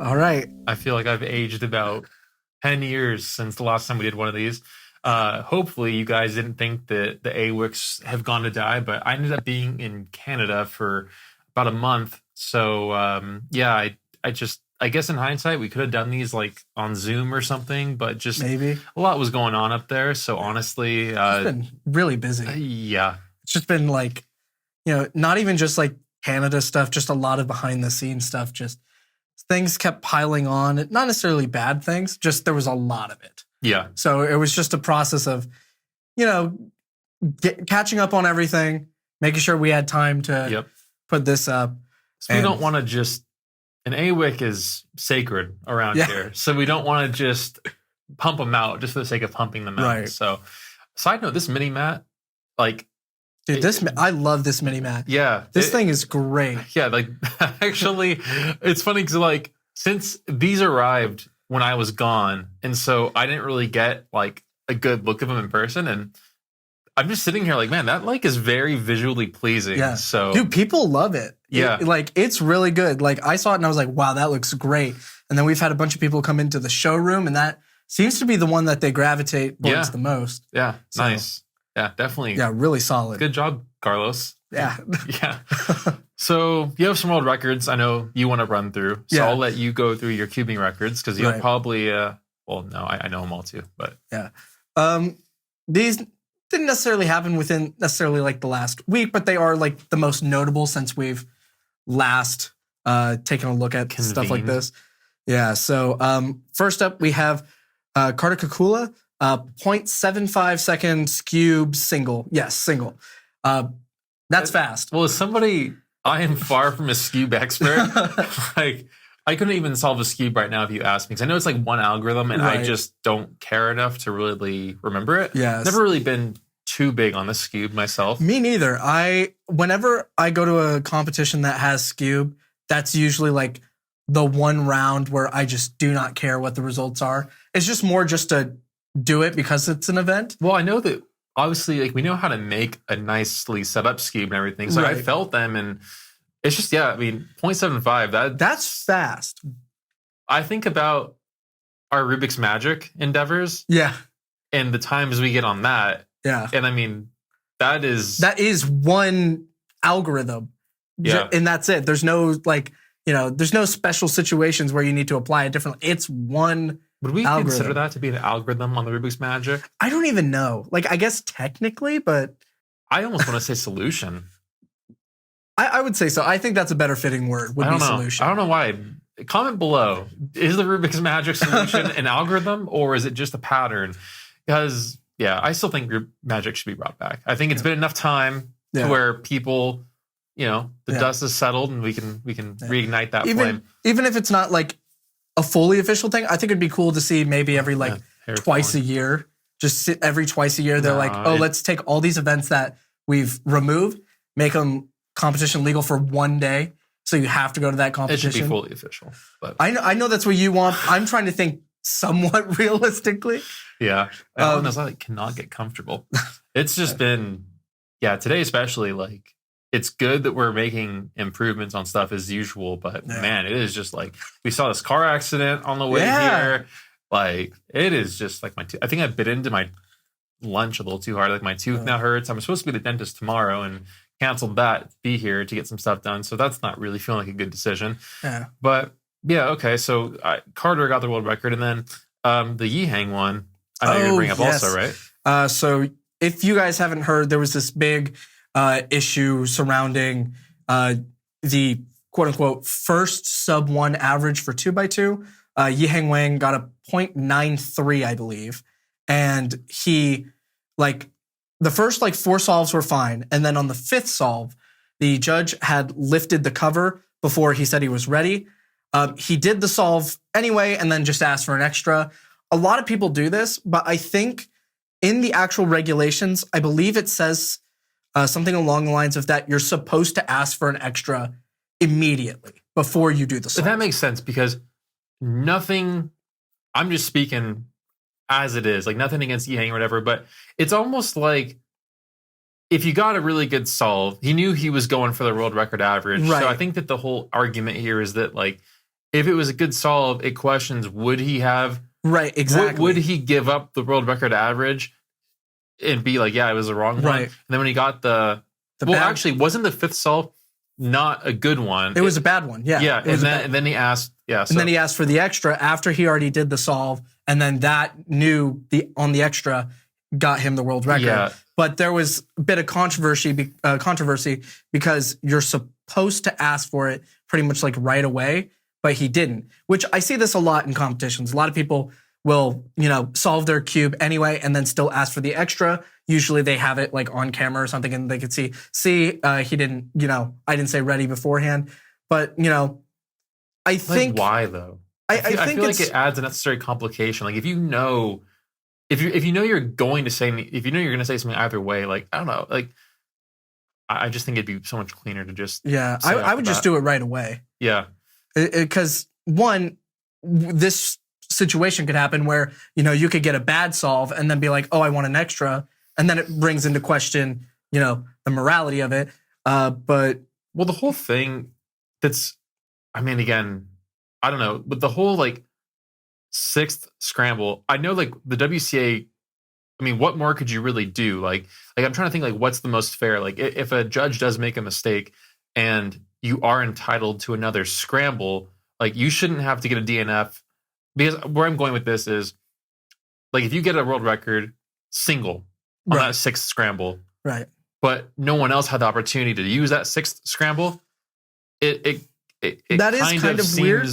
All right. I feel like I've aged about 10 years since the last time we did one of these. Hopefully you guys didn't think that the AWICs have gone to die, but I ended up being in Canada for about a month. So yeah, I guess in hindsight we could have done these like on Zoom or something, but just Maybe. a lot was going on up there. So honestly, It's been really busy. yeah, It's just been like, not even just like Canada stuff, just a lot of behind the scenes stuff. Just things kept piling on. Not necessarily bad things, just there was a lot of it. yeah. So it was just a process of, catching up on everything, making sure we had time to put this up. So we don't want to just, an AWIC is sacred around here. So we don't want to just pump them out just for the sake of pumping them out. Right. So side note, this mini mat, like, dude, I love this mini mat. Yeah. This thing is great. Yeah, like actually it's funny because like since these arrived when I was gone, and so I didn't really get like a good look of them in person, and I'm just sitting here like, man, that like is very visually pleasing. Yeah. So dude, people love it. Yeah. It's really good. Like I saw it and I was like, wow, that looks great. And then we've had a bunch of people come into the showroom, and that seems to be the one that they gravitate towards the most. Yeah. So, nice. Yeah, definitely. Yeah, really solid. Good job, Carlos. Yeah. Yeah. So you have some world records I know you want to run through. So I'll let you go through your cubing records because you'll probably, well, no, I know them all too, but. Yeah. These didn't necessarily happen within necessarily like the last week, but they are like the most notable since we've last taken a look at stuff like this. Yeah. So first up, we have Carter Kakula, 0.75 second cube single. Yes, single. That's fast. Well, as somebody, I am far from a cube expert. Like, I couldn't even solve a cube right now if you asked me, because I know it's like one algorithm, and I just don't care enough to really remember it. Yes. Never really been too big on the cube myself. Me neither. Whenever I go to a competition that has cube, that's usually like the one round where I just do not care what the results are. It's just more just to do it because it's an event. Well, I know that obviously, like, we know how to make a nicely set up cube and everything. So I felt them, and it's just, I mean, 0.75, that's fast. I think about our Rubik's Magic endeavors. Yeah. And the times we get on that. Yeah. And I mean, that is one algorithm. Yeah. And that's it. There's no there's no special situations where you need to apply it differently. It's one Would we algorithm. consider that to be an algorithm on the Rubik's Magic? I don't even know. Like, I guess technically, but I almost want to say solution. I would say so. I think that's a better fitting word. Solution. I don't know why. Comment below. Is the Rubik's Magic solution an algorithm, or is it just a pattern? Because I still think Magic should be brought back. I think it's been enough time to where people, the dust is settled, and we can reignite that flame. Even if it's not like a fully official thing, I think it'd be cool to see maybe every twice a year. Just sit every twice a year. They're let's take all these events that we've removed, make them competition legal for one day. So you have to go to that competition. It should be fully official. But I know that's what you want. I'm trying to think somewhat realistically. Yeah. I cannot get comfortable. It's just been, today especially, like, it's good that we're making improvements on stuff as usual, but man, it is just like, we saw this car accident on the way here. Like, it is just like I think I bit into my lunch a little too hard. Like, my tooth now hurts. I'm supposed to be at the dentist tomorrow and canceled that to be here to get some stuff done. So that's not really feeling like a good decision. Yeah. But okay. So Carter got the world record, and then the Yihang one, I know you're going to bring up also, right? So if you guys haven't heard, there was this big issue surrounding the quote-unquote first sub-1 average for 2x2. Yihang Wang got a 0.93, I believe. And he, the first 4 solves were fine. And then on the 5th solve, the judge had lifted the cover before he said he was ready. He did the solve anyway and then just asked for an extra. A lot of people do this, but I think in the actual regulations, I believe it says something along the lines of that you're supposed to ask for an extra immediately before you do the solve. But that makes sense, because nothing, I'm just speaking as it is, like, nothing against Yihang or whatever, but it's almost like if you got a really good solve, he knew he was going for the world record average. Right. So I think that the whole argument here is that, like, if it was a good solve, it questions, would he have... Right, exactly. Would he give up the world record average and be like, yeah, it was the wrong one? Right. And then when he got actually, wasn't the fifth solve not a good one? It was a bad one, yeah. Yeah, and then he asked... Yeah, and then he asked for the extra after he already did the solve, and then that on the extra got him the world record. Yeah. But there was a bit of controversy because you're supposed to ask for it pretty much like right away, but he didn't. Which I see this a lot in competitions. A lot of people will, solve their cube anyway and then still ask for the extra. Usually they have it like on camera or something, and they could see he didn't. I didn't say ready beforehand, but I think why though? I feel like it adds a necessary complication. Like if you know you're going to say something either way, like I don't know, like I just think it'd be so much cleaner to just I would just do it right away. Yeah, because one, this situation could happen where you could get a bad solve and then be like, oh, I want an extra, and then it brings into question the morality of it. But the whole thing again, I don't know, but the whole like sixth scramble, I know like the WCA, what more could you really do? Like I'm trying to think like what's the most fair? Like if a judge does make a mistake and you are entitled to another scramble, like you shouldn't have to get a DNF, because where I'm going with this is like if you get a world record single on that sixth scramble, right, but no one else had the opportunity to use that sixth scramble, it that is kind of seems weird.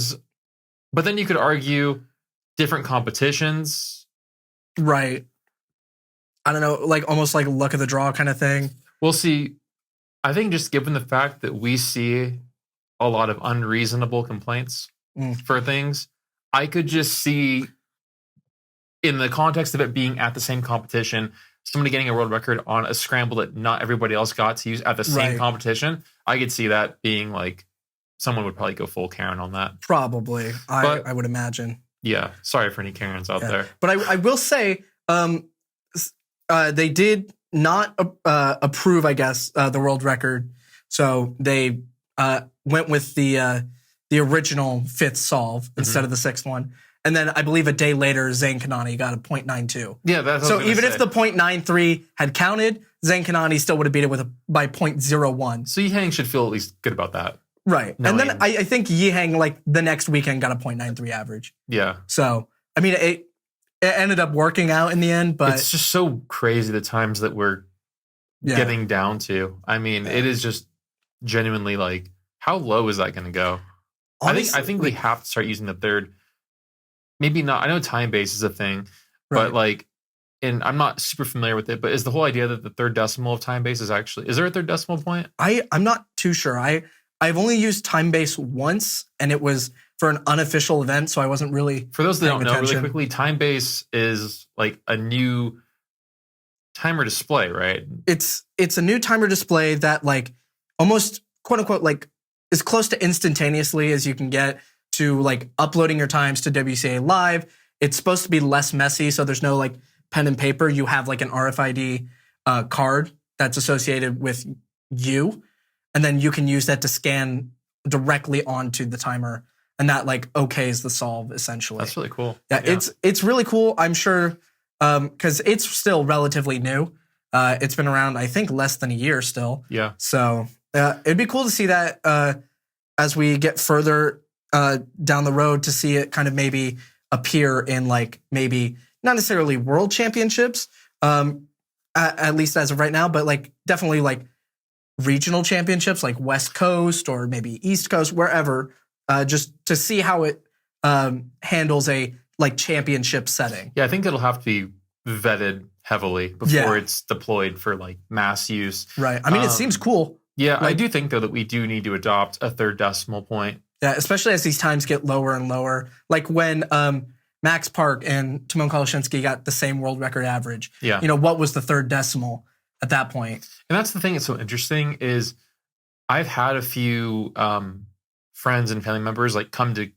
But then you could argue different competitions. Right. I don't know, like almost like luck of the draw kind of thing. We'll see. I think just given the fact that we see a lot of unreasonable complaints for things, I could just see in the context of it being at the same competition, somebody getting a world record on a scramble that not everybody else got to use at the same competition. I could see that being like, someone would probably go full Karen on that. Probably. I would imagine. Yeah. Sorry for any Karens out there. But I will say, they did not approve, I guess, the world record. So they went with the original fifth solve instead of the sixth one. And then I believe a day later, Zayn Kanani got a .92. Yeah, that's so even if the .93 had counted, Zayn Kanani still would have beat it by .01. So Yihang should feel at least good about that. Right. And then I think Yihang, like the next weekend, got a .93 average. Yeah. So, it ended up working out in the end, but it's just so crazy the times that we're getting down to. It is just genuinely like, how low is that going to go? Honestly, I think we have to start using the third. Maybe not. I know time base is a thing, but and I'm not super familiar with it, but is the whole idea that the third decimal of time base is there a third decimal point? I'm not too sure. I've only used time base once, and it was for an unofficial event, so I wasn't really. For those that don't know, really quickly, time base is like a new timer display, right? It's a new timer display that like almost quote unquote like as close to instantaneously as you can get to like uploading your times to WCA Live. It's supposed to be less messy, so there's no like pen and paper. You have like an RFID card that's associated with you. And then you can use that to scan directly onto the timer, and that like okays the solve essentially. That's really cool. Yeah. It's really cool. I'm sure because it's still relatively new. It's been around, I think, less than a year still. Yeah. So it'd be cool to see that as we get further down the road, to see it kind of maybe appear in like maybe not necessarily world championships, at least as of right now, but like definitely like regional championships like West Coast or maybe East Coast, wherever, just to see how it handles a like championship setting. Yeah, I think it'll have to be vetted heavily before it's deployed for like mass use. Right. It seems cool. Yeah, like, I do think though that we do need to adopt a third decimal point. Yeah, especially as these times get lower and lower. Like when Max Park and Timon Koloshinsky got the same world record average. Yeah. What was the third decimal at that point? And that's the thing that's so interesting is I've had a few friends and family members like come to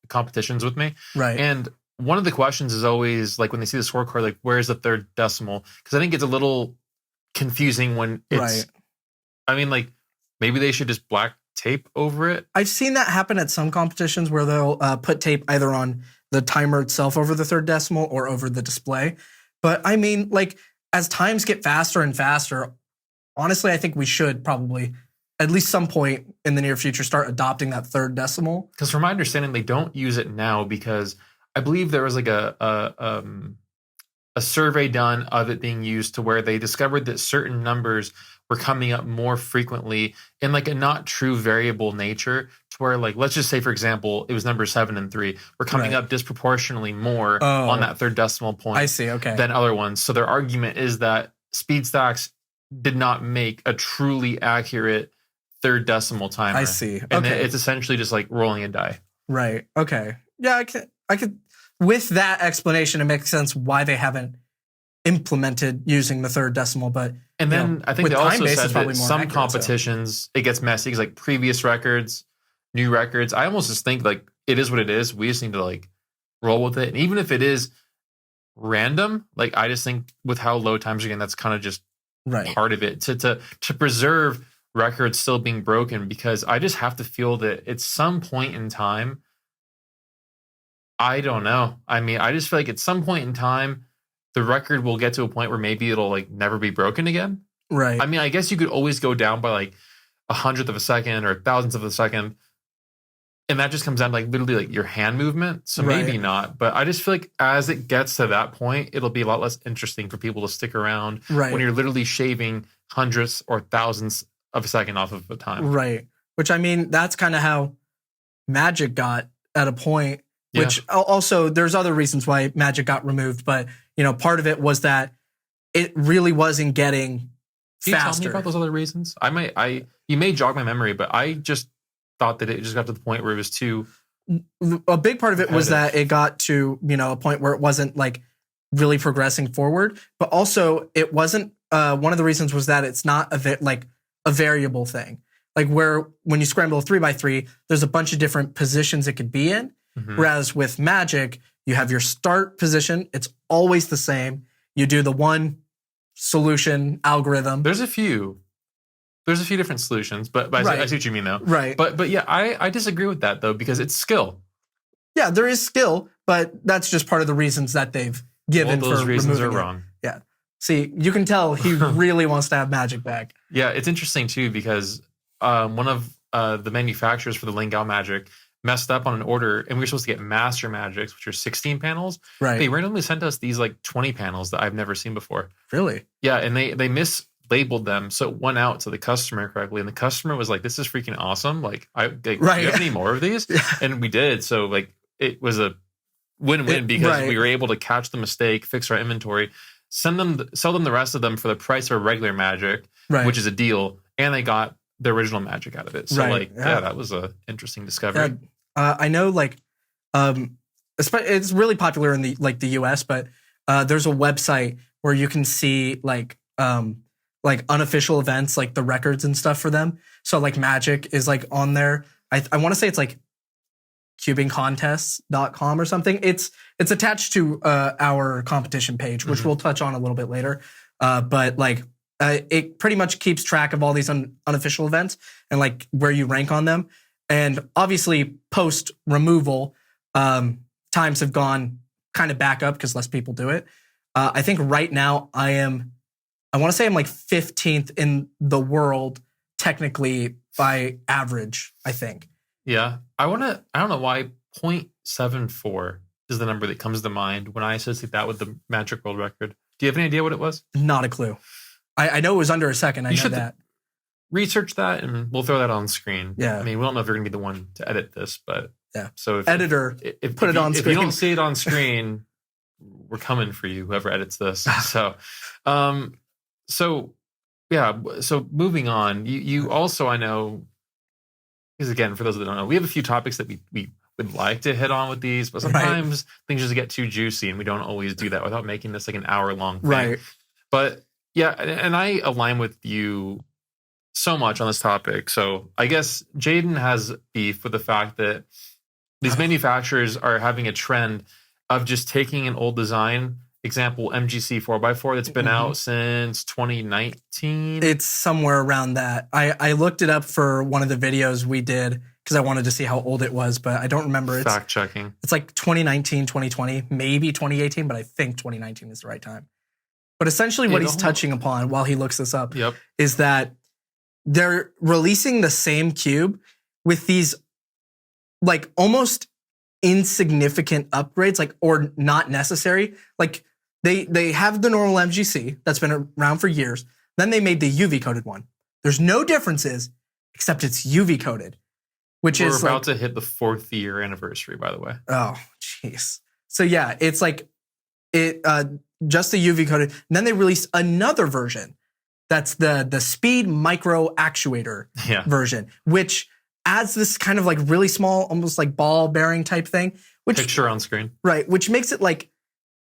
competitions with me. Right. And one of the questions is always like when they see the scorecard, like where's the third decimal? Because I think it's a little confusing when it's, like maybe they should just black tape over it. I've seen that happen at some competitions where they'll put tape either on the timer itself over the third decimal or over the display. But I mean, like, as times get faster and faster, honestly, I think we should probably, at least some point in the near future, start adopting that third decimal. Because from my understanding, they don't use it now because I believe there was like a survey done of it being used to where they discovered that certain numbers were coming up more frequently in like a not true variable nature, to where, like, let's just say, for example, it was number 7 and 3 were coming up disproportionately more on that third decimal point. I see. Okay. Than other ones. So their argument is that SpeedStacks did not make a truly accurate third decimal timer. I see. And it's essentially just like rolling a die. Right. Okay. Yeah, I could with that explanation, it makes sense why they haven't implemented using the third decimal. But and then I think they also said that some accurate, competitions it gets messy because like previous records, new records. I almost just think like it is what it is. We just need to like roll with it. And even if it is random, like I just think with how low times are getting, that's kind of just part of it to preserve records still being broken, because I just have to feel that at some point in time, I don't know. I mean, I just feel like at some point in time, the record will get to a point where maybe it'll like never be broken again. Right. I mean, I guess you could always go down by like 100th of a second or thousandth of a second. And that just comes down to like literally like your hand movement. So maybe not. But I just feel like as it gets to that point, it'll be a lot less interesting for people to stick around when you're literally shaving hundredths or thousandths of a second off of a time. Right. Which, I mean, that's kind of how Magic got at a point, which also there's other reasons why Magic got removed. But, you know, part of it was that it really wasn't getting faster. Can you tell me about those other reasons? You may jog my memory, but I just thought that it just got to the point where it was too. A big part of it was that it got to, you know, a point where it wasn't like really progressing forward, but also it wasn't. One of the reasons was that it's not a variable thing, like where when you scramble a 3x3, there's a bunch of different positions it could be in. Mm-hmm. Whereas with Magic, you have your start position. It's always the same. You do the one solution algorithm. There's a few different solutions, but I see what you mean though. Right. But yeah, I disagree with that though, because it's skill. Yeah, there is skill, but that's just part of the reasons that they've given for removing it. Those reasons are wrong. Yeah. See, you can tell he really wants to have Magic back. Yeah, it's interesting too, because one of the manufacturers for the Lingao Magic messed up on an order, and we were supposed to get Master Magics, which are 16 panels. Right. They randomly sent us these like 20 panels that I've never seen before. Really? Yeah, and they mislabeled them, so it went out to the customer correctly, and the customer was like, "This is freaking awesome! Like, do you have any more of these?" Yeah. And we did. So like, it was a win-win because we were able to catch the mistake, fix our inventory, sell them the rest of them for the price of a regular Magic, which is a deal, and they got the original Magic out of it. So that was a interesting discovery. Yeah. I know, like, it's really popular in the US, but there's a website where you can see like unofficial events, like the records and stuff for them. So like Magic is like on there. I want to say it's like cubingcontests.com or something. It's attached to our competition page, which we'll touch on a little bit later. But like it pretty much keeps track of all these unofficial events and like where you rank on them. And obviously post removal, times have gone kind of back up because less people do it. I think right now I want to say I'm like 15th in the world technically by average, I think. Yeah. I don't know why 0.74 is the number that comes to mind when I associate that with the Magic World Record. Do you have any idea what it was? Not a clue. I know it was under a second. I know that. Research that and we'll throw that on screen. Yeah. I mean, we don't know if you're going to be the one to edit this, but yeah. So put it on screen. If you don't see it on screen, we're coming for you, whoever edits this. So moving on, you also, I know, because again, for those that don't know, we have a few topics that we would like to hit on with these, but sometimes things just get too juicy and we don't always do that without making this like an hour-long thing. Right. But yeah, and I align with you so much on this topic. So I guess Jaden has beef with the fact that these manufacturers are having a trend of just taking an old design example, MGC 4x4 that's been out since 2019. It's somewhere around that. I looked it up for one of the videos we did because I wanted to see how old it was, but I don't remember. Fact checking. It's like 2019, 2020, maybe 2018, but I think 2019 is the right time. But essentially what he's touching upon while he looks this up is that they're releasing the same cube with these like almost insignificant upgrades, like, or not necessary. Like they have the normal MGC that's been around for years. Then they made the UV coated one. There's no differences except it's UV coated, which We're is about to hit the 4th year anniversary, by the way. Oh, jeez. So yeah, it's like just the UV coated. And then they released another version. That's the Speed Micro Actuator version, which adds this kind of like really small, almost like ball bearing type thing. Which picture on screen. Right, which makes it like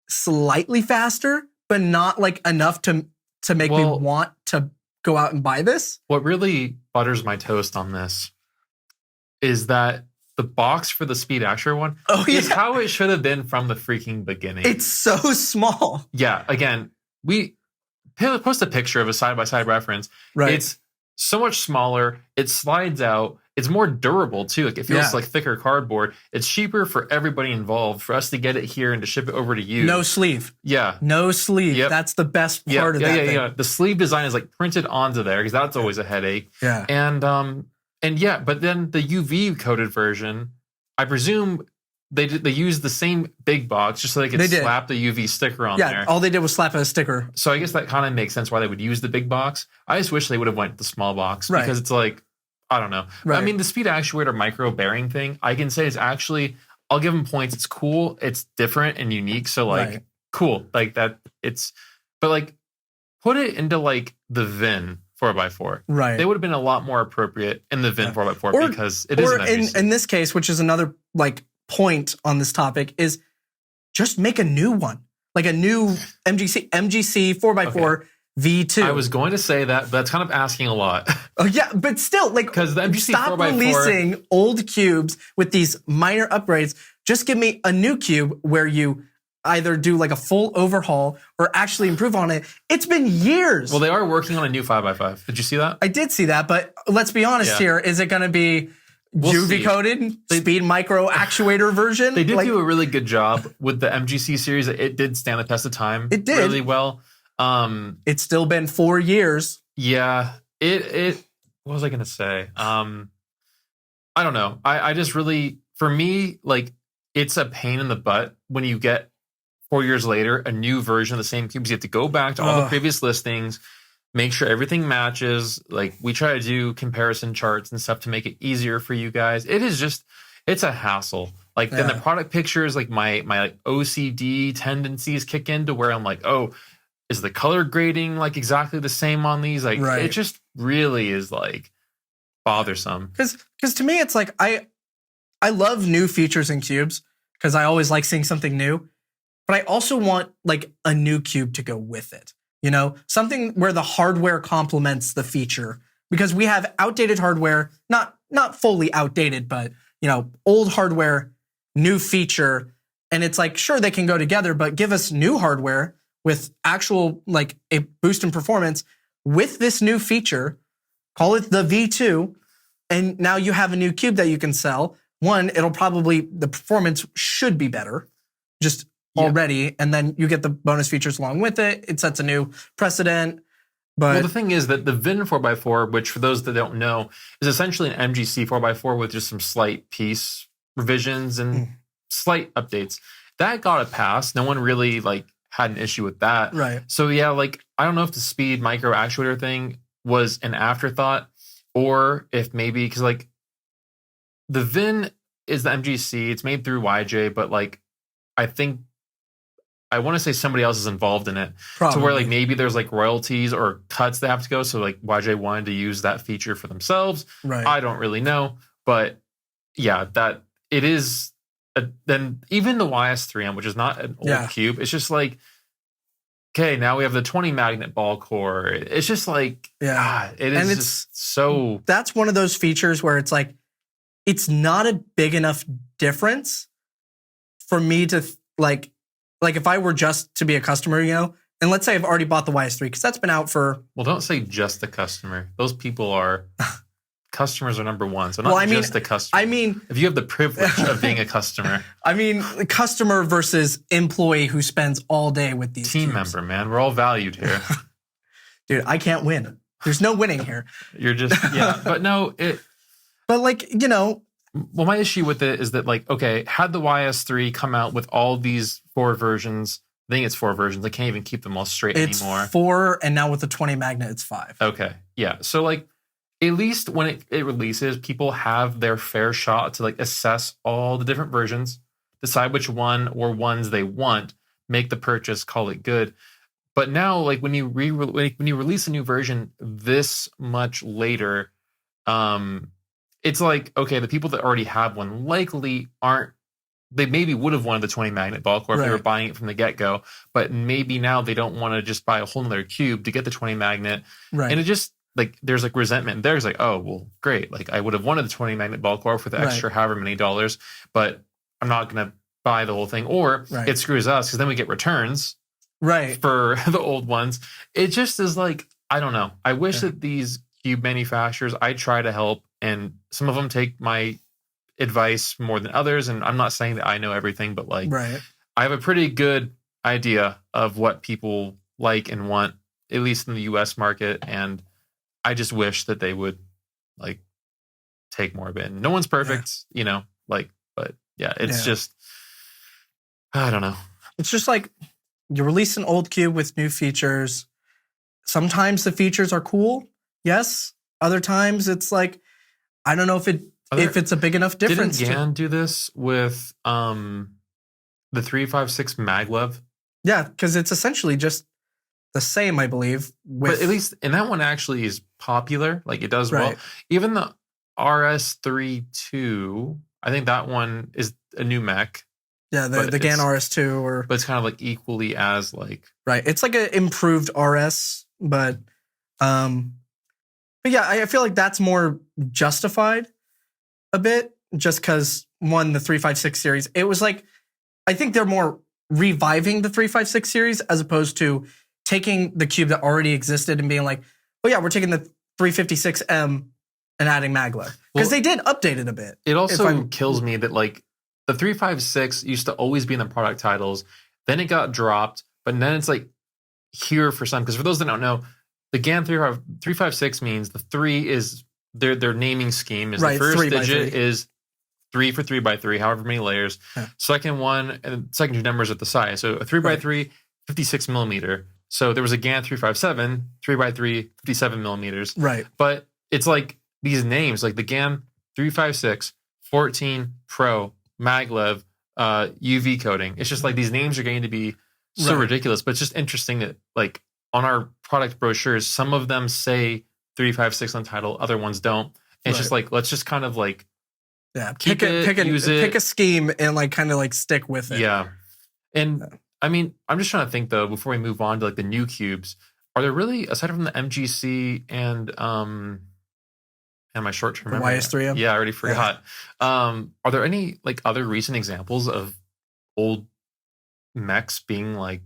slightly faster, but not like enough to make me want to go out and buy this. What really butters my toast on this is that the box for the Speed Actuator one is how it should have been from the freaking beginning. It's so small. Yeah, again, we post a picture of a side-by-side reference. Right. It's so much smaller. It slides out. It's more durable, too. Like, it feels like thicker cardboard. It's cheaper for everybody involved for us to get it here and to ship it over to you. No sleeve. Yeah. No sleeve. Yep. That's the best part of that thing. Yeah. The sleeve design is like printed onto there because that's always a headache. Yeah. And yeah, but then the UV coated version, I presume they used the same big box just so they could slap the UV sticker on there. Yeah, all they did was slap a sticker. So I guess that kind of makes sense why they would use the big box. I just wish they would have went with the small box because it's like, I don't know. Right. I mean, the Speed Actuator micro bearing thing, I can say is actually, I'll give them points. It's cool. It's different and unique. So like, cool. Like that, but like, put it into like the VIN 4x4. Right. They would have been a lot more appropriate in the VIN 4x4 because it is an MGC. In this case, which is another like point on this topic, is just make a new one. Like a new MGC 4x4 V2. I was going to say that, but that's kind of asking a lot. Oh yeah, but still, like, because the MGC stop 4x4 releasing old cubes with these minor upgrades. Just give me a new cube where you either do like a full overhaul or actually improve on it. It's been years. Well, they are working on a new 5x5. Did you see that? I did see that, but let's be honest here. Is it going to be UV coated, Speed Micro Actuator version? They did do a really good job with the MGC series. It did stand the test of time. It did really well. It's still been 4 years. Yeah. What was I going to say? I don't know. I just really, for me, like, it's a pain in the butt when you get 4 years later a new version of the same cubes. You have to go back to all the previous listings, make sure everything matches. Like, we try to do comparison charts and stuff to make it easier for you guys. It is just, it's a hassle. Like, then the product pictures, like my like OCD tendencies kick in to where I'm like, oh, is the color grading like exactly the same on these? Like, it just really is like bothersome. Because to me, it's like I love new features in cubes because I always like seeing something new. But I also want like a new cube to go with it. You know, something where the hardware complements the feature, because we have outdated hardware, not fully outdated, but you know, old hardware, new feature. And it's like, sure, they can go together, but give us new hardware with actual like a boost in performance with this new feature, call it the V2. And now you have a new cube that you can sell. One, the performance should be better just already. And then you get the bonus features along with it. It sets a new precedent. But well, the thing is that the VIN 4x4, which for those that don't know, is essentially an MGC 4x4 with just some slight piece revisions and slight updates. That got a pass. No one really like had an issue with that. Right. So yeah, like, I don't know if the Speed Micro Actuator thing was an afterthought or if maybe, because like the VIN is the MGC, it's made through YJ, but like, I want to say somebody else is involved in it. Probably. To where like maybe there's like royalties or cuts that have to go. So like YJ wanted to use that feature for themselves. Right. I don't really know, but yeah, that it is. Then even the YS3M, which is not an old cube, it's just like, okay, now we have the 20 magnet ball core. It's just like, it is, and it's just so. That's one of those features where it's like, it's not a big enough difference for me to like like if I were just to be a customer, and let's say I've already bought the YS3 because that's been out for. Well, don't say just the customer. Those people are. Customers are number one. So not just the customer. I mean, if you have the privilege of being a customer. I mean, customer versus employee who spends all day with these team cubes. member, man. We're all valued here. Dude, I can't win. There's no winning here. You're just, but no, But like, well, my issue with it is that like, okay, had the YS3 come out with all these 4 versions, I think it's 4 versions. I can't even keep them all straight anymore. It's 4, and now with the 20 magnet, it's 5. Okay. Yeah. So like, at least when it releases, people have their fair shot to like assess all the different versions, decide which one or ones they want, make the purchase, call it good. But now, like when you release a new version this much later, it's like, okay, the people that already have one likely aren't. They maybe would have wanted the 20 magnet bulk, or if they were buying it from the get-go, but maybe now they don't want to just buy a whole nother cube to get the 20 magnet. Right. And it just like there's like resentment. There's like, oh well, great. Like I would have wanted the 20 magnet bulk core for the extra however many dollars, but I'm not gonna buy the whole thing. Or it screws us because then we get returns for the old ones. It just is like, I don't know. I wish that these cube manufacturers, I try to help, and some of them take my advice more than others. And I'm not saying that I know everything, but like I have a pretty good idea of what people like and want, at least in the US market. And I just wish that they would like take more of it. And no one's perfect, but it's just, I don't know. It's just like you release an old cube with new features. Sometimes the features are cool. Yes. Other times it's like, I don't know if it's a big enough difference. Didn't GAN do this with the 356 maglev? Yeah, because it's essentially just the same, I believe. But at least, and that one actually is popular. Like it does well. Even the RS32, I think that one is a new mech. Yeah, the GAN RS2, but it's kind of like equally as like it's like an improved RS, but yeah, I feel like that's more justified a bit, just because the 356 series, it was like, I think they're more reviving the 356 series as opposed to taking the cube that already existed and being like, oh yeah, we're taking the 356M and adding maglev, because they did update it a bit. It also kills me that like the 356 used to always be in the product titles, then it got dropped, but then it's like here for some, because for those that don't know, the GAN 356 means the 3 is their naming scheme is the first digit is 3 for 3 by 3, however many layers. Second one, and second 2 numbers at the side. So a 3 by 3, 56 millimeter. So there was a GAN 357, 3 by 3, 57 millimeters. But it's like these names, like the GAN 356, 14 Pro, maglev, UV coating. It's just like these names are going to be so ridiculous, but it's just interesting that like on our product brochures, some of them say 356 on title, other ones don't. And it's just like, let's just kind of like pick a scheme and like kind of like stick with it. Yeah. And I mean, I'm just trying to think though, before we move on to like the new cubes, are there really, aside from the MGC and my short-term memory, YS3M? Yeah, I already forgot. Are there any like other recent examples of old mechs being like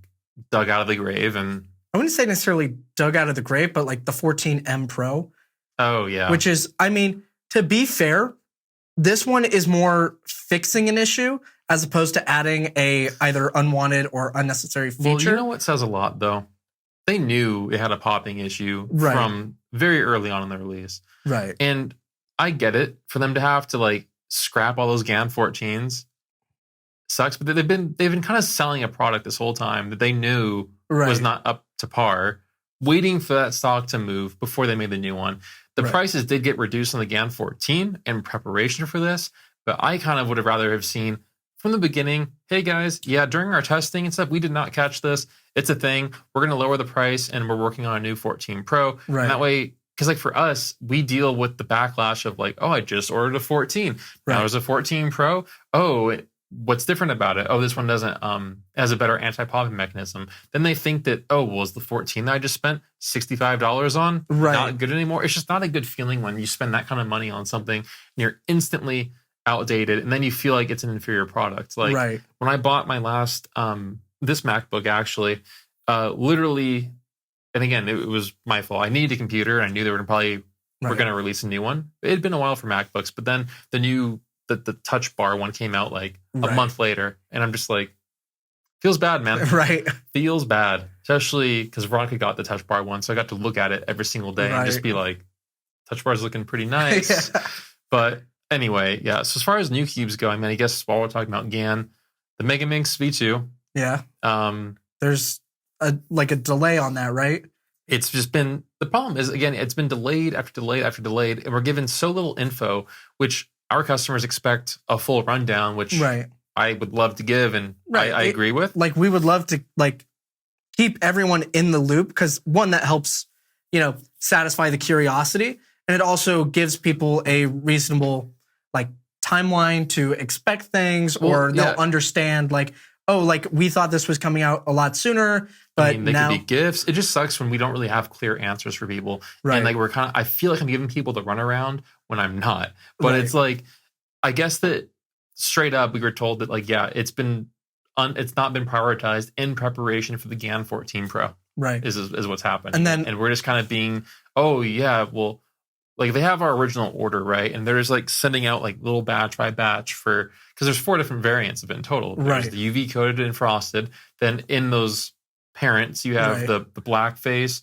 dug out of the grave? And I wouldn't say necessarily dug out of the grave, but like the 14M Pro. Oh, yeah. Which is, I mean, to be fair, this one is more fixing an issue as opposed to adding a either unwanted or unnecessary feature. Well, you know what says a lot, though? They knew it had a popping issue from very early on in the release. And I get it. For them to have to like scrap all those GAN 14s sucks, but they've been kind of selling a product this whole time that they knew was not up to par, waiting for that stock to move before they made the new one. The prices did get reduced on the GAN 14 in preparation for this, but I kind of would have rather have seen from the beginning, hey guys, during our testing and stuff, we did not catch this. It's a thing. We're going to lower the price and we're working on a new 14 Pro. And that way, because like for us, we deal with the backlash of like, oh, I just ordered a 14. Now there's a 14 Pro. Oh, what's different about it? Oh, this one doesn't has a better anti-popping mechanism. Then they think that, oh, well, is the 14 that I just spent $65 on not good anymore? It's just not a good feeling when you spend that kind of money on something and you're instantly outdated and then you feel like it's an inferior product. Like when I bought my last this MacBook actually, literally, and again, it was my fault. I needed a computer, and I knew they were going to release a new one. It had been a while for MacBooks, but then the Touch Bar one came out like a month later, and I'm just like, feels bad, man. Right. Feels bad, especially because Veronica got the Touch Bar one, so I got to look at it every single day and just be like, Touch Bar's looking pretty nice. But anyway, yeah. So as far as new cubes go, I mean, I guess while we're talking about GAN, the Megaminx V2. Yeah. There's a delay on that, right? It's just been, the problem is, again, it's been delayed after delayed after delayed, and we're given so little info, which our customers expect a full rundown, which I would love to give, and I agree with. Like, we would love to keep everyone in the loop, because one, that helps, satisfy the curiosity, and it also gives people a reasonable timeline to expect things, or they'll understand we thought this was coming out a lot sooner, but they could be gifts. It just sucks when we don't really have clear answers for people. Right. And we're I feel like I'm giving people the runaround when I'm not. But it's I guess that straight up we were told that it's not been prioritized in preparation for the GAN 14 Pro. Right. Is what's happening. And we're just kind of being, they have our original order, right? And they're just sending out little batch by batch because there's 4 different variants of it in total. There's the UV coated and frosted. Then in those parents, you have the black face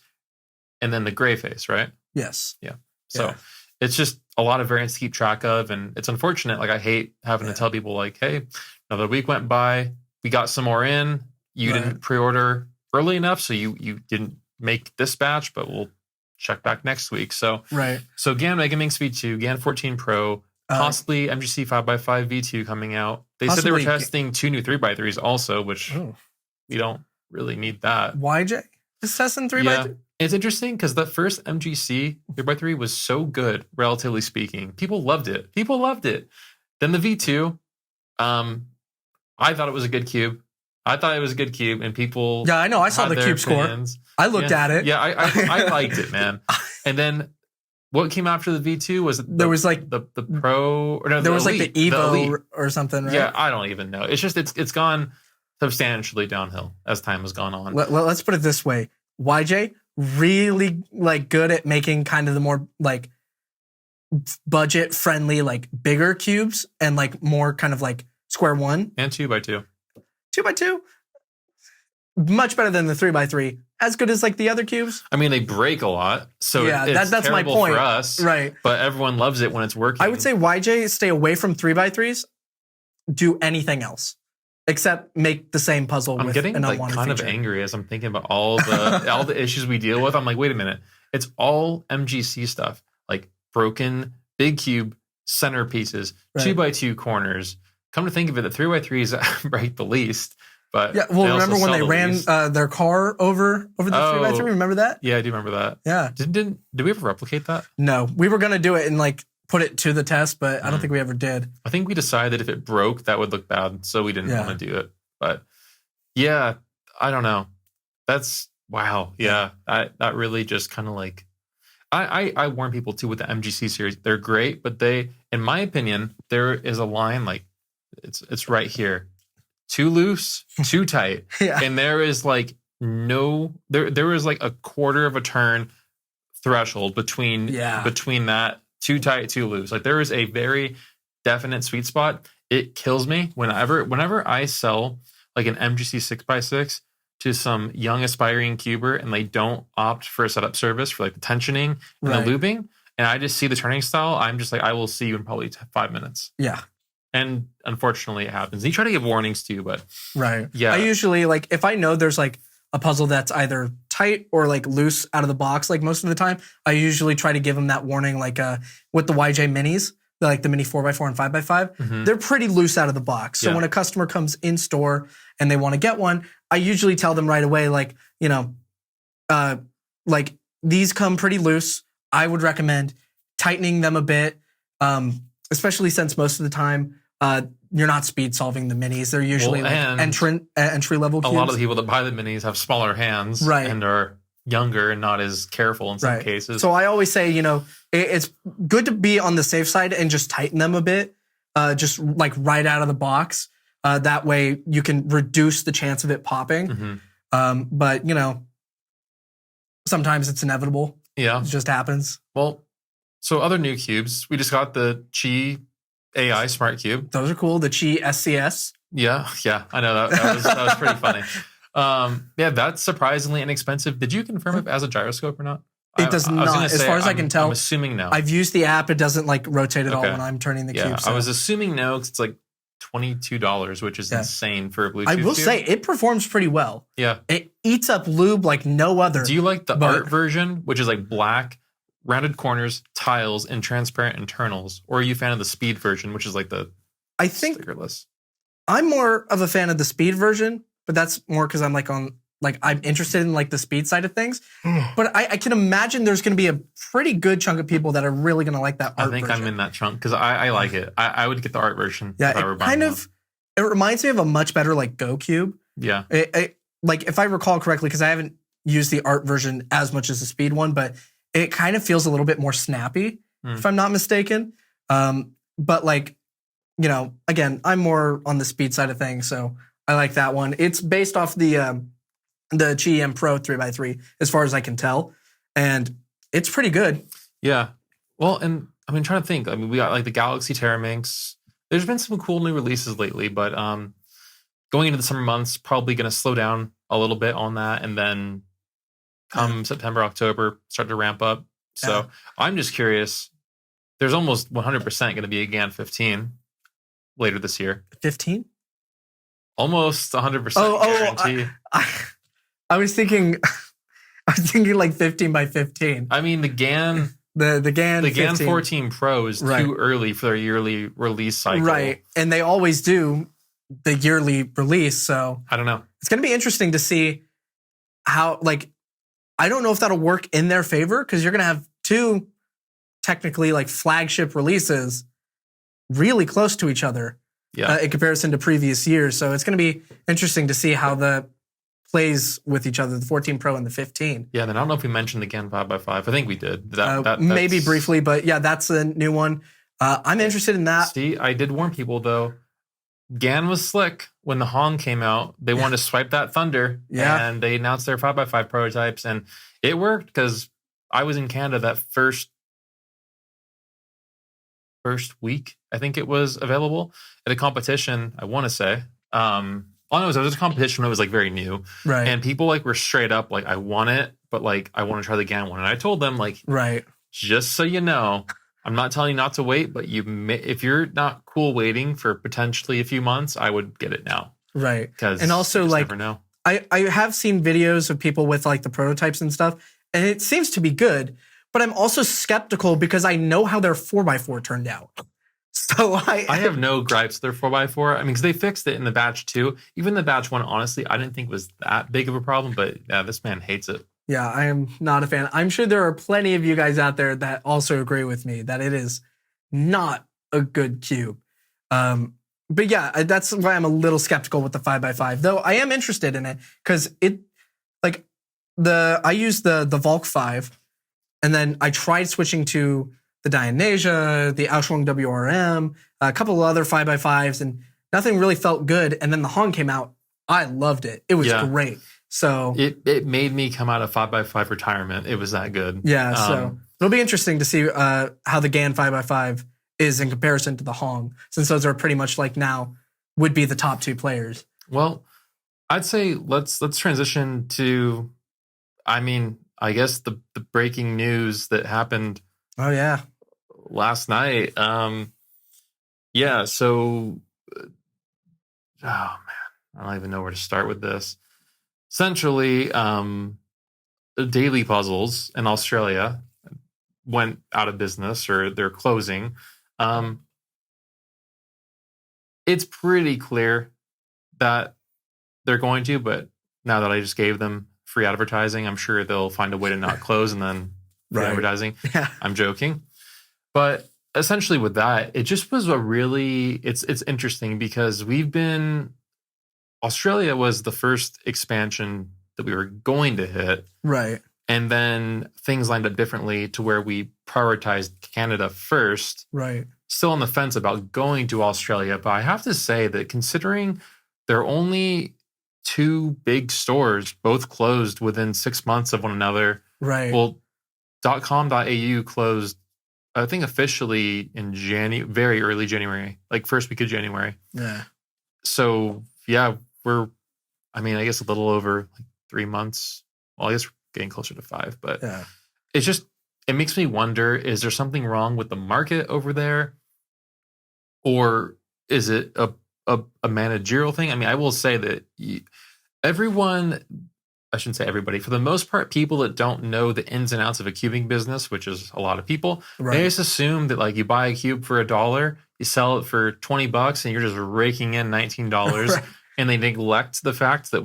and then the gray face, right? Yes. Yeah. So it's just a lot of variants to keep track of. And it's unfortunate. I hate having to tell people hey, another week went by. We got some more in. You didn't pre-order early enough. So you didn't make this batch, but we'll check back next week. So So GAN Megaminx V2, GAN 14 Pro, possibly MGC 5x5 V2 coming out. They said they were testing 2 new 3x3s also, which we don't really need that. YJ is testing 3x3? It's interesting because the first MGC 3x3 was so good, relatively speaking. People loved it. Then the V2, I thought it was a good cube. And people... Yeah, I know. I saw the cube score. I looked at it. Yeah, I liked it, man. And then what came after the V2 was... There was the Pro... Or no, there was Elite, the Evo or something, right? Yeah, I don't even know. It's just, it's gone substantially downhill as time has gone on. Let's put it this way. YJ, really good at making kind of the more budget-friendly, bigger cubes, and more kind of square one. And 2x2. 2x2, much better than the 3x3. As good as the other cubes. I mean, they break a lot, so it's that's my point for us, right? But everyone loves it when it's working. I would say YJ, stay away from 3x3s. Do anything else except make the same puzzle. I'm with getting an unwanted kind feature. of angry as I'm thinking about all the issues we deal with. I'm wait a minute, it's all MGC stuff, broken big cube centerpieces, 2x2 corners. Come to think of it, the 3x3s break the least. But remember when they ran their car over the 3x3? Remember that? Yeah, I do remember that. Yeah. Did we ever replicate that? No, we were gonna do it and put it to the test, but I don't think we ever did. I think we decided if it broke, that would look bad, so we didn't want to do it. But yeah, I don't know. That's wow. Yeah, that really just kind of I warn people too with the MGC series. They're great, but they, in my opinion, there is a line it's right here. Too loose, too tight. And there is there is a quarter of a turn threshold between that too tight, too loose. There is a very definite sweet spot. It kills me whenever I sell an MGC 6x6 to some young aspiring cuber and they don't opt for a setup service for the tensioning and the lubing, and I just see the turning style, I'm just I will see you in probably 5 minutes. Yeah. And unfortunately, it happens. You try to give warnings too, but I usually if I know there's a puzzle that's either tight or loose out of the box, most of the time, I usually try to give them that warning, with the YJ minis, the mini 4x4 and 5x5. They're pretty loose out of the box. So when a customer comes in store and they want to get one, I usually tell them right away, these come pretty loose. I would recommend tightening them a bit, especially since most of the time, you're not speed solving the minis. They're usually entry level cubes. A lot of the people that buy the minis have smaller hands and are younger and not as careful in some cases. So I always say, it's good to be on the safe side and just tighten them a bit, just right out of the box. That way you can reduce the chance of it popping. But, sometimes it's inevitable. Yeah. It just happens. Well, so other new cubes. We just got the Qi AI Smart Cube. Those are cool. The Qi SCS. Yeah, I know. That was pretty funny. Yeah, that's surprisingly inexpensive. Did you confirm if it has a gyroscope or not? It does not, as far as I can tell. I'm assuming no. I've used the app. It doesn't rotate at all when I'm turning the cube. So. I was assuming no, because it's $22, which is insane for a Bluetooth I will cube. say it performs pretty well. Yeah. It eats up lube like no other. Do you like the art version, which is black, rounded corners, tiles, and transparent internals? Or are you a fan of the speed version, which is the stickerless? I'm more of a fan of the speed version, but that's more because I'm I'm interested in the speed side of things. But I can imagine there's going to be a pretty good chunk of people that are really going to like that art version. I think I'm in that chunk because I like it. I would get the art version. Yeah, if I were buying one. It reminds me of a much better Go Cube. Yeah. If I recall correctly, because I haven't used the art version as much as the speed one, but it kind of feels a little bit more snappy, if I'm not mistaken. But again, I'm more on the speed side of things, so I like that one. It's based off the Qi M Pro 3x3, as far as I can tell, and it's pretty good. Yeah. Well, and I'm trying to think. We got the Galaxy Terraminx. There's been some cool new releases lately, but going into the summer months, probably going to slow down a little bit on that, and then come September, October, start to ramp up. So I'm just curious. There's almost 100% going to be a GAN 15 later this year. 15? Almost 100% guarantee. I was thinking 15 by 15. The GAN the GAN 14 Pro is too early for their yearly release cycle. Right. And they always do the yearly release, so I don't know. It's going to be interesting to see how I don't know if that'll work in their favor, because you're going to have two technically flagship releases really close to each other in comparison to previous years. So it's going to be interesting to see how the plays with each other, the 14 Pro and the 15. Yeah, then I don't know if we mentioned the GAN 5x5. I think we did. Maybe briefly, but yeah, that's a new one. I'm interested in that. See, I did warn people, though. GAN was slick when the Hong came out. They wanted to swipe that thunder, and they announced their 5x5 prototypes, and it worked because I was in Canada that first week. I think it was available at a competition, I want to say. All I know is there was a competition when it was very new, right? And people were straight up I want it, but I want to try the GAN one. And I told them right, just so you know, I'm not telling you not to wait, but if you're not cool waiting for potentially a few months, I would get it now, right? Because and also never know. I have seen videos of people with the prototypes and stuff, and it seems to be good. But I'm also skeptical because I know how their 4x4 turned out. So I have no gripes with their 4x4. Because they fixed it in the batch 2. Even the batch 1, honestly, I didn't think was that big of a problem. But yeah, this man hates it. Yeah, I am not a fan. I'm sure there are plenty of you guys out there that also agree with me that it is not a good cube. But yeah, that's why I'm a little skeptical with the 5x5. Though I am interested in it because I use the Volk 5, and then I tried switching to the Dionysia, the Auschwang WRM, a couple of other 5x5s, and nothing really felt good. And then the Hong came out. I loved it. It was great. So it made me come out of 5x5 retirement. It was that good. Yeah. So it'll be interesting to see how the GAN 5x5 is in comparison to the Hong, since those are pretty much now would be the top two players. Well, I'd say let's transition to, I guess the breaking news that happened. Oh yeah. Last night. So oh man, I don't even know where to start with this. Essentially, Daily Puzzles in Australia went out of business, or they're closing. It's pretty clear that they're going to, but now that I just gave them free advertising, I'm sure they'll find a way to not close and then free advertising. Yeah. I'm joking. But essentially with that, it just was it's interesting because Australia was the first expansion that we were going to hit. Right. And then things lined up differently to where we prioritized Canada first. Right. still on the fence about going to Australia, but I have to say that considering there are only 2 big stores, both closed within 6 months of one another. Right. Well, .com.au closed, I think, officially in very early January, like first week of January. Yeah. So yeah, I guess a little over like 3 months. Well, I guess we're getting closer to 5, but Yeah. it makes me wonder, is there something wrong with the market over there? Or is it a managerial thing? I mean, I will say that everyone, I shouldn't say everybody, for the most part, people that don't know the ins and outs of a cubing business, which is a lot of people, they just assume that like you buy a cube for $1, you sell it for $20, and you're just raking in $19. Right. And they neglect the fact that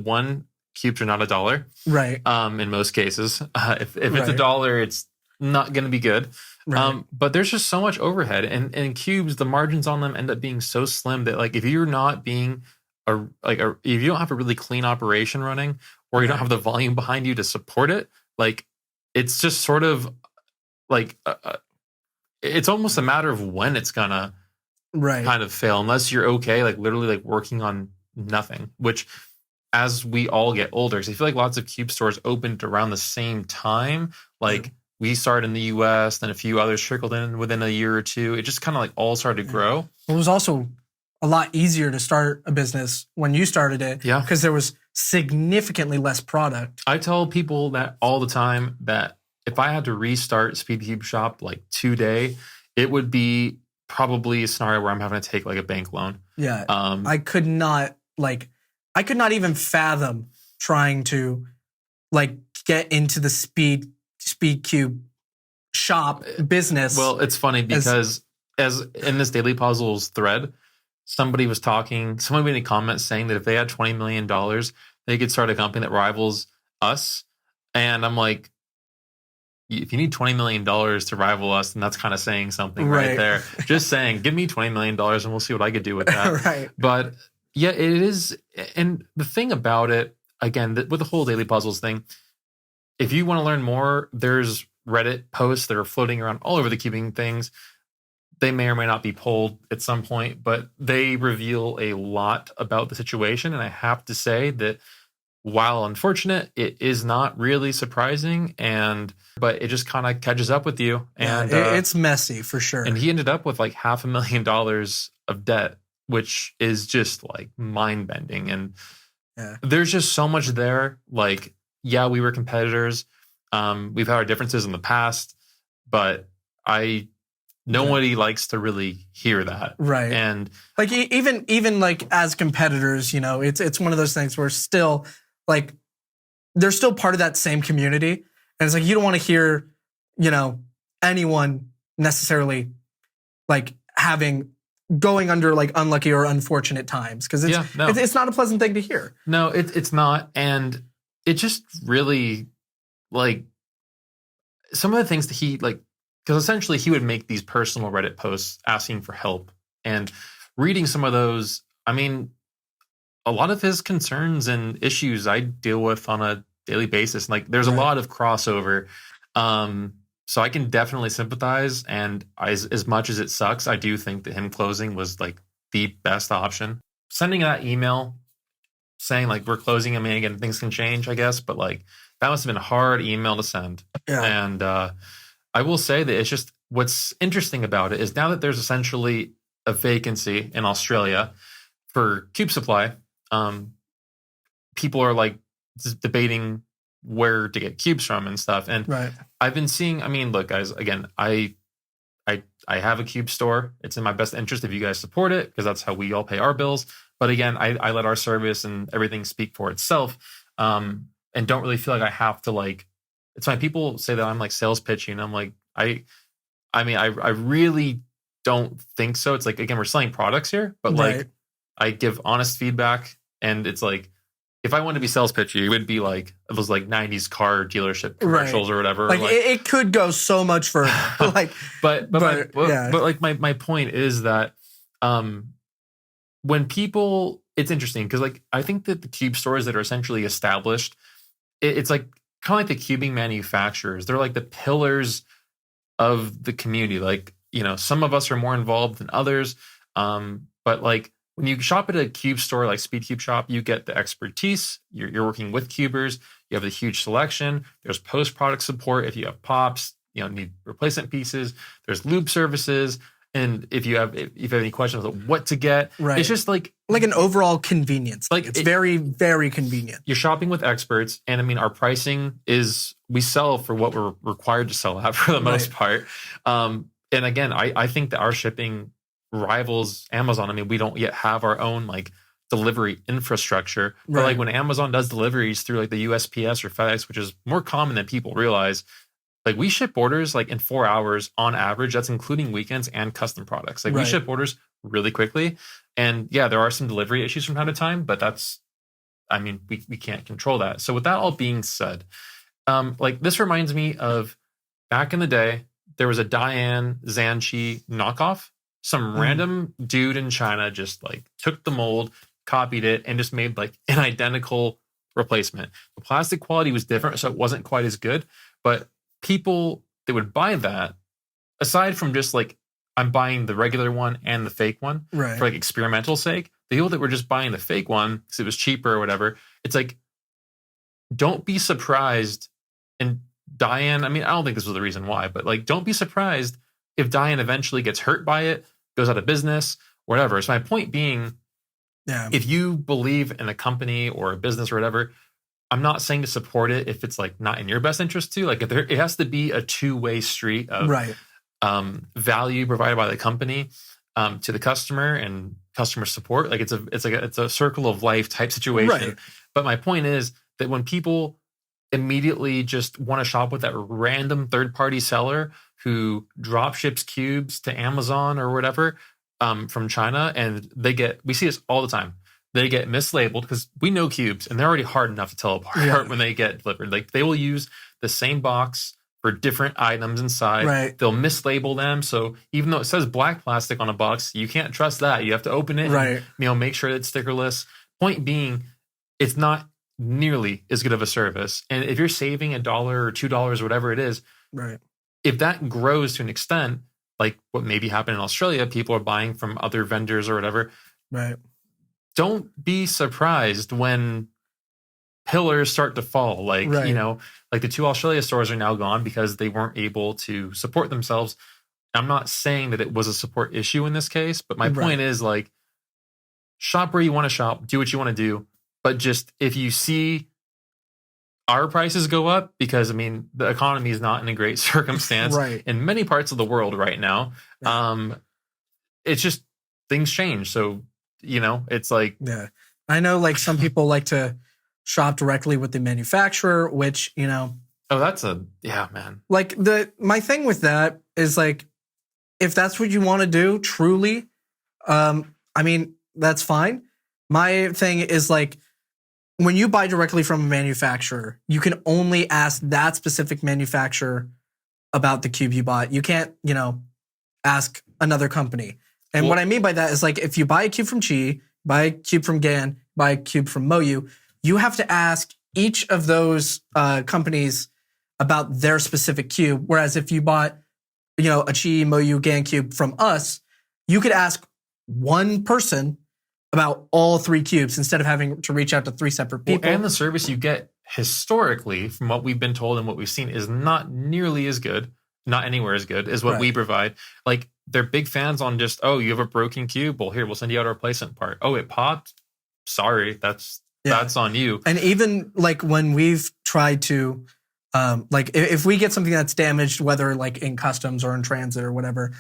cubes are not $1. Right. In most cases, if it's $1, it's not going to be good. Right. But there's just so much overhead, and cubes, the margins on them end up being so slim that like if you're not being if you don't have a really clean operation running, or you don't have the volume behind you to support it, like it's just sort of like it's almost a matter of when it's gonna kind of fail, unless you're okay, like literally like working on nothing. Which, as we all get older, because I feel like lots of cube stores opened around the same time, like. We started in the U.S., then a few others trickled in within a year or two. It just kind of like all started to grow. It was also a lot easier to start a business when you started it, because there was significantly less product. I tell people that all the time, that if I had to restart SpeedCubeShop like today, it would be probably a scenario where I'm having to take like a bank loan. Yeah, I could not even fathom trying to like get into the SpeedCube shop business. Well, it's funny because as in this Daily Puzzles thread, somebody made a comment saying that if they had $20 million, they could start a company that rivals us. And I'm like, if you need $20 million to rival us, then that's kind of saying something right there. Just saying, give me $20 million and we'll see what I could do with that. Right. But yeah, it is. And the thing about it, again, with the whole Daily Puzzles thing, if you want to learn more, there's Reddit posts that are floating around all over the cubing things. They may or may not be pulled at some point, but they reveal a lot about the situation. And I have to say that while unfortunate, it is not really surprising, but it just kind of catches up with you. And it's messy for sure. And he ended up with like $500,000 of debt, which is just like mind bending. And there's just so much there. Like, yeah, we were competitors. We've had our differences in the past, but nobody likes to really hear that. Right. And like even like as competitors, it's one of those things where still like they're still part of that same community. And it's like you don't want to hear, anyone necessarily like going under like unlucky or unfortunate times, because it's not a pleasant thing to hear. No, it's not. And it just really, like, some of the things that he, like, because essentially he would make these personal Reddit posts asking for help, and reading some of those, I mean, a lot of his concerns and issues I deal with on a daily basis. Like, there's a lot of crossover. So I can definitely sympathize. And as much as it sucks, I do think that him closing was like the best option. Sending that email saying like we're closing, I mean, again, things can change, I guess, but like that must have been a hard email to send. Yeah. And I will say that it's just, what's interesting about it is now that there's essentially a vacancy in Australia for cube supply, people are like debating where to get cubes from and stuff. And I've been seeing, I mean, look, guys, again, I have a cube store. It's in my best interest if you guys support it, because that's how we all pay our bills. But again, I let our service and everything speak for itself, and don't really feel like I have to like. It's fine. People say that I'm like sales pitching. I'm like, I really don't think so. It's like, again, we're selling products here, but like I give honest feedback, and it's like, if I wanted to be sales pitchy, it would be like those like 90s car dealership commercials or whatever. Like it could go so much further. Like, but like my point is that when people, it's interesting because like I think that the cube stores that are essentially established, it's like kind of like the cubing manufacturers. They're like the pillars of the community. Like some of us are more involved than others. But like when you shop at a cube store like SpeedCubeShop, you get the expertise. You're working with cubers. You have the huge selection. There's post-product support if you have pops, need replacement pieces. There's lube services. And if you have any questions about what to get, right. It's just like an overall convenience. Like it's very, very convenient. You're shopping with experts, and I mean our pricing is we sell for what we're required to sell at for the most part. And again, I think that our shipping rivals Amazon. I mean, we don't yet have our own like delivery infrastructure, but like when Amazon does deliveries through like the USPS or FedEx, which is more common than people realize. Like we ship orders like in 4 hours on average. That's including weekends and custom products. Like we ship orders really quickly. And yeah, there are some delivery issues from time to time, but we can't control that. So with that all being said, like this reminds me of back in the day, there was a Diane Zanchi knockoff. Some random dude in China just like took the mold, copied it, and just made like an identical replacement. The plastic quality was different, so it wasn't quite as good, but people that would buy that, aside from just like I'm buying the regular one and the fake one for like experimental sake, the people that were just buying the fake one because it was cheaper or whatever, it's like, don't be surprised. And Diane, I mean, I don't think this was the reason why, but like, don't be surprised if Diane eventually gets hurt by it, goes out of business, whatever. So my point being, if you believe in a company or a business or whatever, I'm not saying to support it if it's like not in your best interest too. Like it has to be a two-way street of value provided by the company to the customer and customer support. Like it's a circle of life type situation. Right. But my point is that when people immediately just want to shop with that random third-party seller who drop ships cubes to Amazon or whatever from China, and we see this all the time. They get mislabeled because we know cubes and they're already hard enough to tell apart when they get delivered. Like they will use the same box for different items inside. Right. They'll mislabel them. So even though it says black plastic on a box, you can't trust that. You have to open it and make sure it's stickerless. Point being, it's not nearly as good of a service. And if you're saving $1 or $2, whatever it is, if that grows to an extent, like what maybe happened in Australia, people are buying from other vendors or whatever. Right. Don't be surprised when pillars start to fall. Like, like the 2 Australia stores are now gone because they weren't able to support themselves. I'm not saying that it was a support issue in this case, but my point is like, shop where you want to shop, do what you want to do. But just if you see our prices go up, because I mean, the economy is not in a great circumstance in many parts of the world right now. It's just things change. So, it's like, I know like some people like to shop directly with the manufacturer, which, oh, that's man. Like my thing with that is like, if that's what you want to do, truly, I mean, that's fine. My thing is like, when you buy directly from a manufacturer, you can only ask that specific manufacturer about the cube you bought. You can't, ask another company. And what I mean by that is like, if you buy a cube from Qi, buy a cube from Gan, buy a cube from Moyu, you have to ask each of those companies about their specific cube. Whereas if you bought, a Qi, Moyu, Gan cube from us, you could ask one person about all 3 cubes instead of having to reach out to 3 separate people. And the service you get historically, from what we've been told and what we've seen, is not nearly as good, not anywhere as good as what we provide. Like, they're big fans on just, oh, you have a broken cube? Well, here, we'll send you out a replacement part. Oh, it popped? Sorry, that's on you. And even like when we've tried to, like if we get something that's damaged, whether like in customs or in transit or whatever,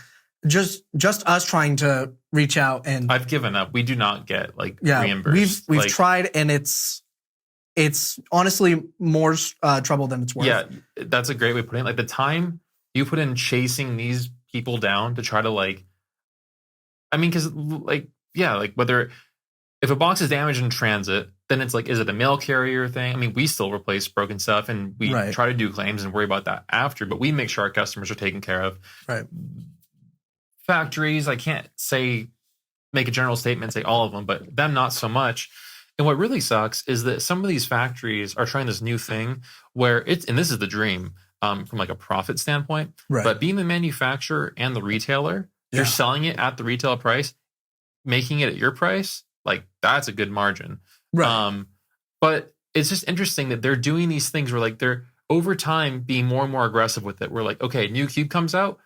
just us trying to reach out and I've given up. We do not get like reimbursed. We've tried, and it's honestly more trouble than it's worth. Yeah, that's a great way of putting it. Like the time you put in chasing these people down to try to like, I mean, because like whether if a box is damaged in transit, then it's like, is it a mail carrier thing? I mean, we still replace broken stuff and we try to do claims and worry about that after, but we make sure our customers are taken care of. Right. Factories, I can't make a general statement, say all of them, but them not so much. And what really sucks is that some of these factories are trying this new thing where and this is the dream, from like a profit standpoint. Right. But being the manufacturer and the retailer, you're selling it at the retail price, making it at your price, like that's a good margin. Right. But it's just interesting that they're doing these things where like they're over time being more and more aggressive with it. We're like, okay, new cube comes out,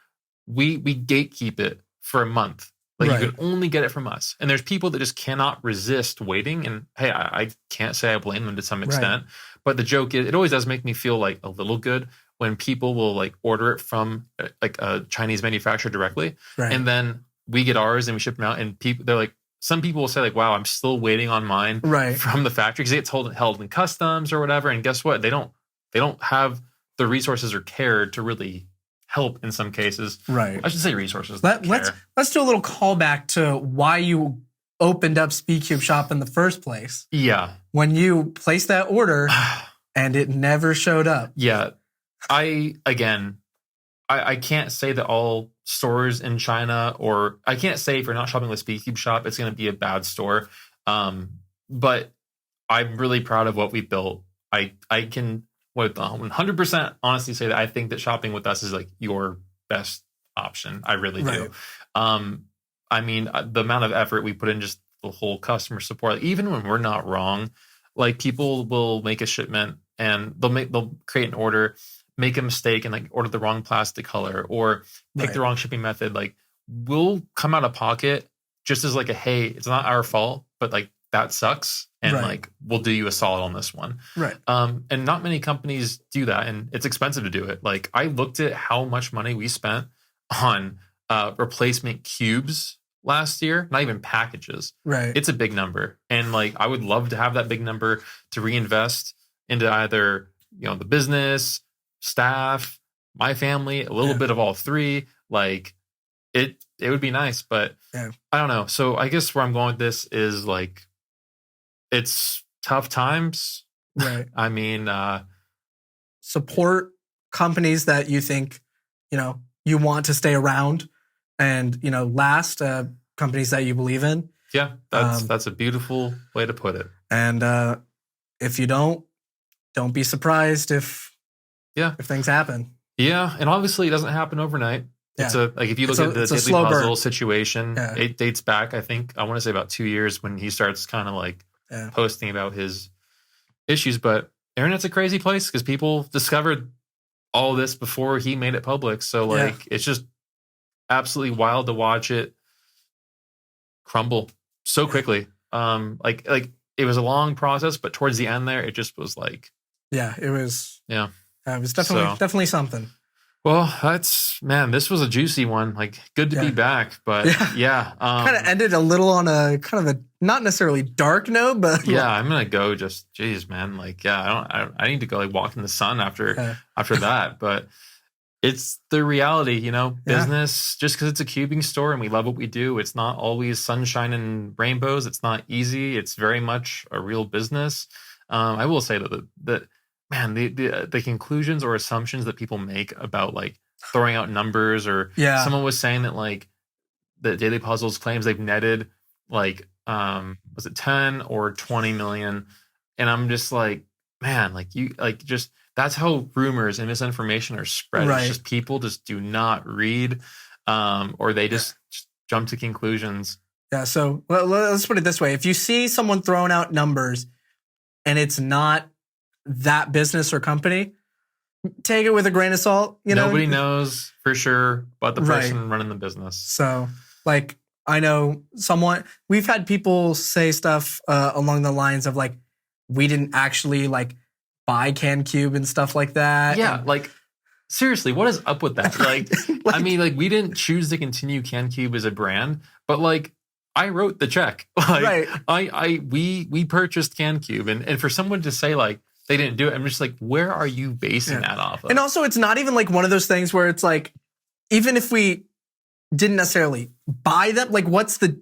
we gatekeep it for a month. Like you can only get it from us. And there's people that just cannot resist waiting. And hey, I can't say I blame them to some extent. But the joke is, it always does make me feel like a little good when people will like order it from like a Chinese manufacturer directly. And then we get ours and we ship them out. And people, they're like, some people will say like, wow, I'm still waiting on mine from the factory because it's held in customs or whatever. And guess what? They don't have the resources or care to really help in some cases. Right. I should say resources. Let's do a little callback to why you opened up SpeedCubeShop in the first place. Yeah. When you placed that order and it never showed up. Yeah. I can't say that all stores in China, or I can't say if you're not shopping with SpeedCubeShop, it's going to be a bad store. But I'm really proud of what we built. I can with 100% honestly say that I think that shopping with us is like your best option. I really do. I mean, the amount of effort we put in just the whole customer support, like, even when we're not wrong, like people will make a shipment and they'll create an order, make a mistake and like order the wrong plastic color or pick the wrong shipping method. Like we'll come out of pocket just as like a, hey, it's not our fault, but like that sucks. And like, we'll do you a solid on this one. Right. And not many companies do that. And it's expensive to do it. Like I looked at how much money we spent on replacement cubes last year, not even packages. Right. It's a big number. And like, I would love to have that big number to reinvest into either, you know, the business, staff, my family, a little bit of all three. Like it would be nice, but I don't know. So I guess where I'm going with this is like, it's tough times. Right. I mean, support companies that you think, you know, you want to stay around and, you know, last, companies that you believe in. Yeah, that's a beautiful way to put it. And if you don't be surprised if things happen. Yeah, and obviously it doesn't happen overnight. It's like if you look at the Daily Puzzle situation, it dates back, I think, I want to say about 2 years when he starts kind of like posting about his issues. But internet's a crazy place because people discovered all this before he made it public. So like it's just absolutely wild to watch it crumble so quickly. Like it was a long process, but towards the end there, it just was like it was definitely definitely something. Well, this was a juicy one. Like, good to be back, but kind of ended a little on a kind of a not necessarily dark note, but I'm gonna go. Just, geez, man. Like, I need to go like walk in the sun after that. But it's the reality, you know. Business, just because it's a cubing store and we love what we do, it's not always sunshine and rainbows. It's not easy. It's very much a real business. I will say that man, the conclusions or assumptions that people make about like throwing out numbers or someone was saying that like the Daily Puzzles claims they've netted like was it 10 or 20 million, and I'm just like, man, like you like just that's how rumors and misinformation are spread. It's just people just do not read or they just jump to conclusions. So let's put it this way: if you see someone throwing out numbers and it's not that business or company, take it with a grain of salt. Nobody knows for sure but the person running the business. So like, I know we've had people say stuff along the lines of like, we didn't actually like buy CanCube and stuff like that. Like seriously, what is up with that? Like, I mean, like we didn't choose to continue CanCube as a brand, but like I wrote the check. Like we purchased CanCube, and for someone to say like they didn't do it, I'm just like, where are you basing that off of? And also, it's not even like one of those things where it's like, even if we didn't necessarily buy them, like what's the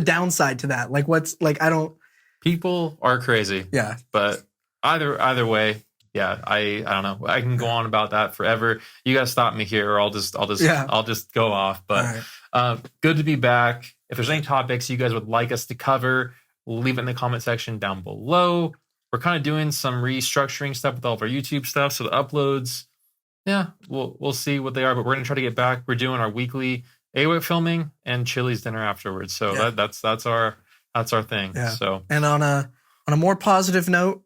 downside to that? Like what's like, I don't. People are crazy. Yeah. But either way, I don't know. I can go on about that forever. You guys stop me here, or I'll just go off. But good to be back. If there's any topics you guys would like us to cover, leave it in the comment section down below. We're kind of doing some restructuring stuff with all of our YouTube stuff, so the uploads Yeah, we'll see what they are, but we're gonna try to get back. We're doing our weekly AWIT filming and Chili's dinner afterwards. So that's our thing. Yeah. So, and on a more positive note,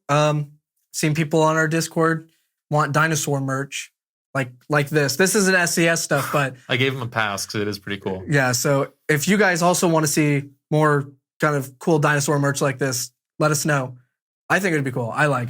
seeing people on our Discord want dinosaur merch like this. This isn't SCS stuff, but I gave him a pass because it is pretty cool. Yeah. So if you guys also want to see more kind of cool dinosaur merch like this, let us know. I think it'd be cool. I like it.